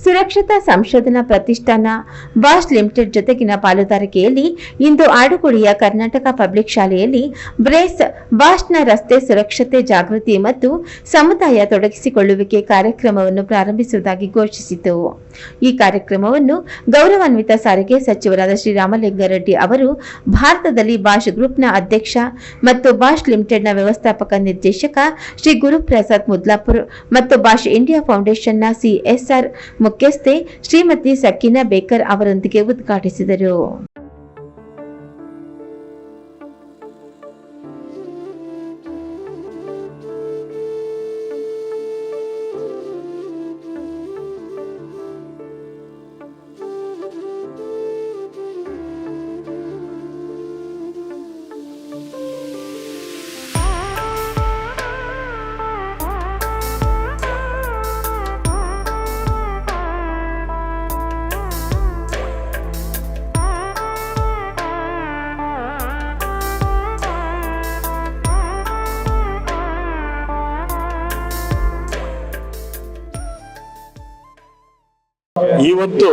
ಸುರಕ್ಷತಾ ಸಂಶೋಧನಾ ಪ್ರತಿಷ್ಠಾನ ಬಾಷ್ ಲಿಮಿಟೆಡ್ ಜೊತೆಗಿನ ಪಾಲುದಾರಿಕೆಯಲ್ಲಿ ಇಂದು ಆಡುಗುಡಿಯ ಕರ್ನಾಟಕ ಪಬ್ಲಿಕ್ ಶಾಲೆಯಲ್ಲಿ ಬ್ರೇಸ್ ಬಾಷ್ನ ರಸ್ತೆ ಸುರಕ್ಷತೆ ಜಾಗೃತಿ ಮತ್ತು ಸಮುದಾಯ ತೊಡಗಿಸಿಕೊಳ್ಳುವಿಕೆ ಕಾರ್ಯಕ್ರಮವನ್ನು ಪ್ರಾರಂಭಿಸುವುದಾಗಿ ಘೋಷಿಸಿತು. ಈ ಕಾರ್ಯಕ್ರಮವನ್ನು ಗೌರವಾನ್ವಿತ ಸಾರಿಗೆ ಸಚಿವರಾದ ಶ್ರೀರಾಮಲಿಂಗಾರೆಡ್ಡಿ ಅವರು ಭಾರತದಲ್ಲಿ ಬಾಷ್ ಗ್ರೂಪ್ನ ಅಧ್ಯಕ್ಷ ಮತ್ತು ಬಾಷ್ ಲಿಮಿಟೆಡ್ನ ವ್ಯವಸ್ಥಾಪಕ ನಿರ್ದೇಶಕ ಶ್ರೀ ಗುರುಪ್ರಸಾದ್ ಮುದ್ಲಾಪುರ್ ಮತ್ತು ಬಾಷ್ ಇಂಡಿಯಾ ಫೌಂಡೇಶನ್ನ ಸಿಎಸ್ಆರ್ ಮುಖ್ಯಸ್ಥೆ ಶ್ರೀಮತಿ ಸಕೀನಾ ಬೇಕರ್ ಅವರೊಂದಿಗೆ ಉದ್ಘಾಟಿಸಿದರು. ಇವತ್ತು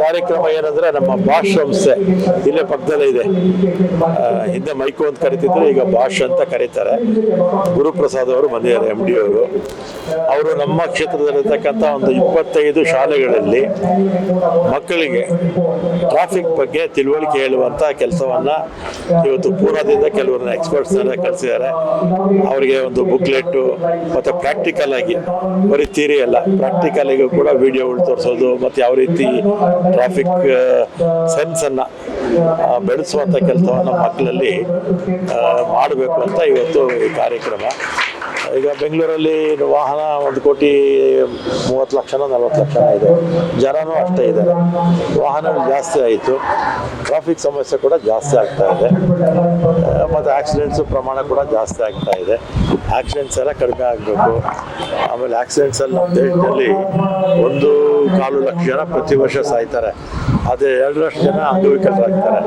ಕಾರ್ಯಕ್ರಮ ಏನಂದ್ರೆ ನಮ್ಮ ಬಾಷ್ ಸಂಸ್ಥೆ ಇಲ್ಲೇ ಪಕ್ಕದಲ್ಲೇ ಇದೆ. ಹಿಂದೆ ಮೈಕು ಅಂತ ಕರಿತಿದ್ರು, ಈಗ ಬಾಷ್ ಅಂತ ಕರೀತಾರೆ. ಗುರುಪ್ರಸಾದ್ ಅವರು ಬಂದಿದ್ದಾರೆ, MD ಅವರು ನಮ್ಮ ಕ್ಷೇತ್ರದಲ್ಲಿರ್ತಕ್ಕಂಥ ಒಂದು 25 ಶಾಲೆಗಳಲ್ಲಿ ಮಕ್ಕಳಿಗೆ ಟ್ರಾಫಿಕ್ ಬಗ್ಗೆ ತಿಳುವಳಿಕೆ ಹೇಳುವಂತ ಕೆಲಸವನ್ನ ಇವತ್ತು ಪೂರ್ಣದಿಂದ ಕೆಲವರನ್ನ ಎಕ್ಸ್ಪರ್ಟ್ಸ್ನೆಲ್ಲ ಕಳಿಸಿದ್ದಾರೆ. ಅವರಿಗೆ ಒಂದು ಬುಕ್ಲೆಟ್ ಮತ್ತೆ ಪ್ರಾಕ್ಟಿಕಲ್ ಆಗಿ, ಬರೀ ಥಿಯರಿ ಅಲ್ಲ, ಪ್ರಾಕ್ಟಿಕಲ್ ಆಗಿ ಕೂಡ ವಿಡಿಯೋಗಳು ತೋರಿಸೋದು ಮತ್ತೆ ಯಾವ ರೀತಿ ಟ್ರಾಫಿಕ್ ಸೆನ್ಸ್ ಅನ್ನ ಬೆಳೆಸುವಂತ ಕೆಲಸವನ್ನ ಮಕ್ಕಳಲ್ಲಿ ಮಾಡಬೇಕು ಅಂತ ಇವತ್ತು ಈ ಕಾರ್ಯಕ್ರಮ. ಈಗ ಬೆಂಗಳೂರಲ್ಲಿ ವಾಹನ 1,30,40,00,000 ಇದೆ, ಜನನೂ ಅಷ್ಟೇ ಇದ್ದಾರೆ. ವಾಹನಗಳು ಜಾಸ್ತಿ ಆಯಿತು, ಟ್ರಾಫಿಕ್ ಸಮಸ್ಯೆ ಕೂಡ ಜಾಸ್ತಿ ಆಗ್ತಾ ಇದೆ, ಮತ್ತು ಆಕ್ಸಿಡೆಂಟ್ಸ್ ಪ್ರಮಾಣ ಕೂಡ ಜಾಸ್ತಿ ಆಗ್ತಾ ಇದೆ. ಆಕ್ಸಿಡೆಂಟ್ಸ್ ಎಲ್ಲ ಕಡಿಮೆ ಆಗಬೇಕು. ಆಮೇಲೆ ಆಕ್ಸಿಡೆಂಟ್ಸಲ್ಲಿ ನಮ್ಮ ದೇಶದಲ್ಲಿ 1.25 ಲಕ್ಷ ಜನ ಪ್ರತಿ ವರ್ಷ ಸಾಯ್ತಾರೆ, ಅದೇ 2 ಲಕ್ಷ ಜನ ಅಂಗವಿಕಲರಾಗ್ತಾರೆ.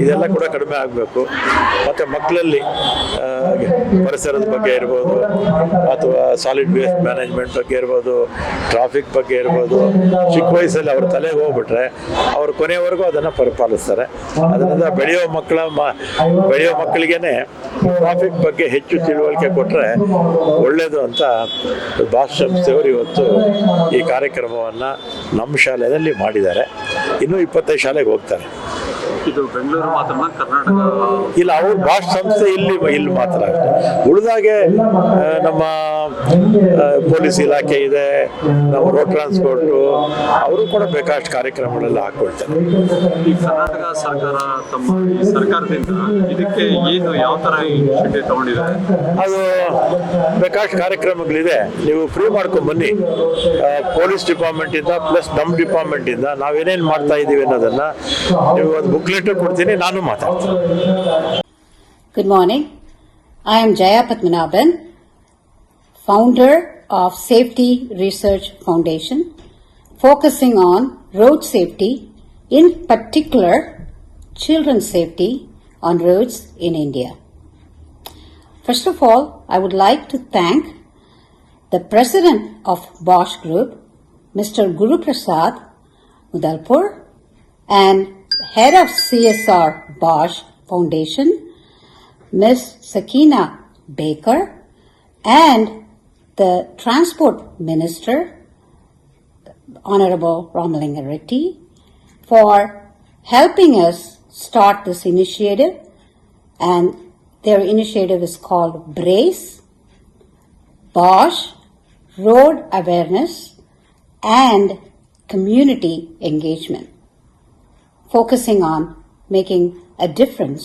ಇದೆಲ್ಲ ಕೂಡ ಕಡಿಮೆ ಆಗಬೇಕು. ಮತ್ತು ಮಕ್ಕಳಲ್ಲಿ ಪರಿಸರದ ಬಗ್ಗೆ ಇರ್ಬೋದು, ಅಥವಾ ಸಾಲಿಡ್ ವೇಸ್ಟ್ ಮ್ಯಾನೇಜ್ಮೆಂಟ್ ಬಗ್ಗೆ ಇರ್ಬೋದು, ಟ್ರಾಫಿಕ್ ಬಗ್ಗೆ ಇರ್ಬೋದು, ಚಿಕ್ಕ ವಯಸ್ಸಲ್ಲಿ ಅವ್ರ ತಲೆಗೆ ಹೋಗ್ಬಿಟ್ರೆ ಅವ್ರು ಕೊನೆಯವರೆಗೂ ಅದನ್ನು ಪರಿಪಾಲಿಸ್ತಾರೆ. ಅದರಿಂದ ಬೆಳೆಯೋ ಮಕ್ಕಳಿಗೇನೆ ಟ್ರಾಫಿಕ್ ಬಗ್ಗೆ ಹೆಚ್ಚು ತಿಳುವಳಿಕೆ ಕೊಟ್ಟರೆ ಒಳ್ಳೆಯದು ಅಂತ ಬಾಷ್ ಸಂಸ್ಥೆಯವರು ಇವತ್ತು ಈ ಕಾರ್ಯಕ್ರಮವನ್ನು ನಮ್ಮ ಶಾಲೆಯಲ್ಲಿ ಮಾಡಿದ್ದಾರೆ. ಇನ್ನೂ 25 ಶಾಲೆಗೆ ಹೋಗ್ತಾರೆ. ಇದು ಬೆಂಗಳೂರು ಮಾತ್ರ, ಕರ್ನಾಟಕ ಇಲ್ಲ, ಅವ್ರು ಬಾಷ್ ಸಂಸ್ಥೆ ಇಲ್ಲಿ ಮಾತ್ರ ಅಷ್ಟೇ. ಉಳಿದಾಗೆ ನಮ್ಮ ಪೊಲೀಸ್ ಇಲಾಖೆ ಇದೆ, ನಮ್ಮ ರೋಡ್ ಟ್ರಾನ್ಸ್ಪೋರ್ಟು, ಅವರು ಕೂಡ ಬೇಕಾದಷ್ಟು ಕಾರ್ಯಕ್ರಮಗಳೆಲ್ಲ ಹಾಕೊಳ್ತಾರೆ. ಈ ಕರ್ನಾಟಕ ಸರ್ಕಾರ ತಮ್ಮ ಸರ್ಕಾರದಿಂದ ಇದಕ್ಕೆ ಏನು ಯಾವ ಥರ ಇನಿಷಿಯೇಟಿವ್ ತಗೊಂಡಿದ್ದಾರೆ? ಅದು ಬೇಕಾದಷ್ಟು ಕಾರ್ಯಕ್ರಮಗಳಿದೆ, ನೀವು ಫ್ರೀ ಮಾಡ್ಕೊಂಡು ಬನ್ನಿ. ಪೊಲೀಸ್ ಡಿಪಾರ್ಟ್ಮೆಂಟಿಂದ ಪ್ಲಸ್ ನಮ್ಮ ಡಿಪಾರ್ಟ್ಮೆಂಟಿಂದ ನಾವೇನೇನು ಮಾಡ್ತಾ ಇದ್ದೀವಿ ಅನ್ನೋದನ್ನ ನೀವು ಒಂದು ಬುಕ್ಲೆಟ್ ಕೊಡ್ತೀನಿ, ನಾನು ಮಾತಾಡ್ತೀನಿ. Good morning. I am Jaya Padmanabhan, founder of Safety Research Foundation, focusing on road safety, in particular children's safety on roads in India. First of all, I would like to thank the president of Bosch Group, Mr. Guruprasad Mudalpur, and head of CSR Bosch Foundation, Ms. Sakina Baker, and the Transport Minister, Honorable Ramalingareddy, for helping us start this initiative. And their initiative is called BRACE, Bosch Road Awareness and Community Engagement, focusing on making a difference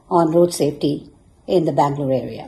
on road safety in the Bangalore area.